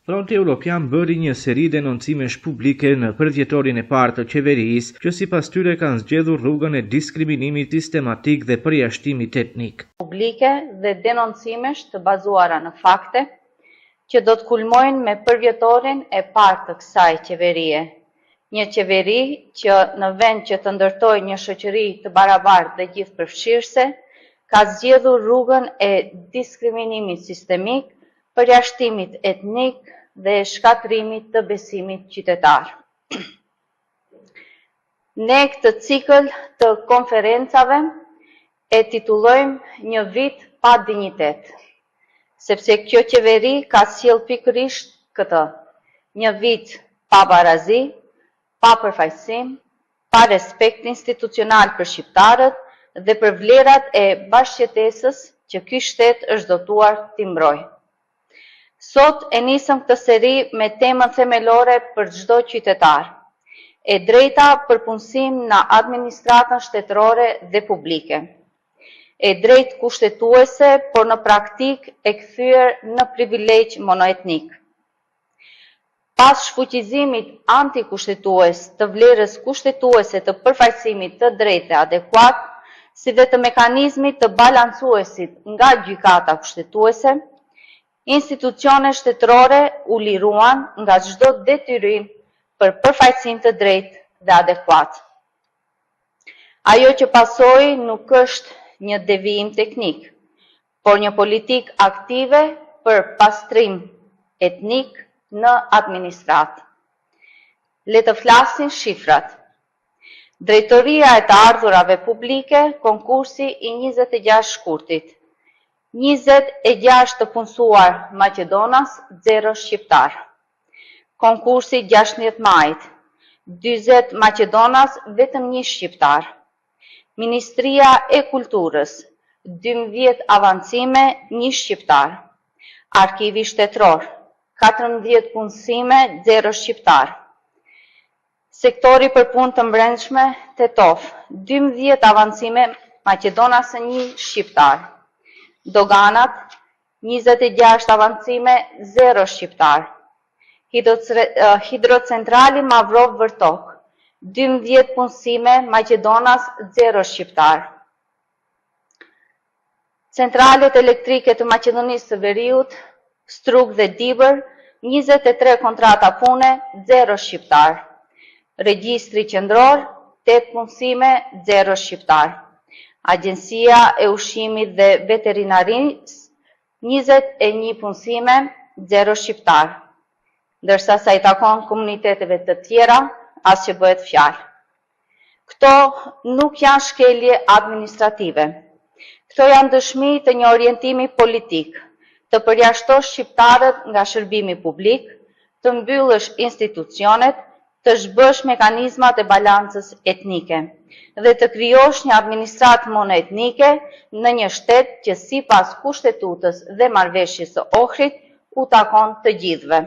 Fronti Evropian bëri një seri denoncimesh publike në përvjetorin e parë të qeverisë, që sipas tyre kanë zgjedhur rrugën e diskriminimit sistematik dhe përjashtimit etnik. Publike dhe denoncimesh të bazuara në fakte, që do të kulmojnë me përvjetorin e parë të kësaj qeverie. Një qeveri që në vend që të ndërtojë një shoqëri të barabartë dhe gjithëpërfshirëse, ka zgjedhur rrugën e diskriminimit sistemik, përjashtimit etnik dhe shkatrimit të besimit qytetar. Ne këtë cikël të konferencave e titullojmë Një vit pa dinjitet, sepse kjo qeveri ka sjellë pikërisht këtë, një vit pa barazi, pa përfaqësim, pa respekt institucional për shqiptarët dhe për vlerat e bashkëjetesës që ky shtet është dotuar t'i mbrojë. Sot e nisëm këtë seri me temën themelore për çdo qytetar, e drejta për punësim në administratën shtetërore dhe publike, e drejtë kushtetuese, por në praktik e kthyer në privilegj monoetnik. Pas shfuqizimit antikushtetues të vlerës kushtetuese të përfaqësimit të drejtë adekuat, si dhe të mekanizmit të balancuesit nga gjykata kushtetuese, institucione shtetërore u liruan nga çdo detyrim për përfaqësim të drejtë dhe adekuat. Ajo që pasoi nuk është një devijim teknik, por një politikë aktive për pastrim etnik në administratë. Le të flasin shifrat. Drejtoria e të ardhurave publike, konkursi i 26 shkurtit. 26 të punësuar Maqedonas, 0 shqiptar. Konkursi 16 majit, 40 Maqedonas, vetëm 1 shqiptar. Ministria e Kulturës, 12 avancime, 1 shqiptar. Arkivi shtetëror, 14 punësime, 0 shqiptar. Sektori për punë të mbrëmshme, Tetov, 12 avancime, Maqedonas, 1 shqiptar. Doganat, 26 avancime, 0 shqiptar. Hidrocentrali Mavrov Vërtok, 12 punësime, Maqedonas, 0 shqiptar. Centralet elektrike të Maqedonisë së Veriut, Strug dhe Dibër, 23 kontrata pune, 0 shqiptar. Regjistri qendror, 8 punësime, 0 shqiptar. Agjencia e Ushqimit dhe Veterinarisë, 21 punësime, 0 shqiptar. Ndërsa sa i takon komuniteteve të tjera, as që bëhet fjalë. Këto nuk janë shkelje administrative. Këto janë dëshmi të një orientimi politik, të përjashtosh shqiptarët nga shërbimi publik, të mbyllësh institucionet, të zhbësh mekanizmat e balancës etnike dhe të krijosh një administratë monoetnike në një shtet që sipas Kushtetutës dhe Marrëveshjes së Ohrit u takon të gjithëve.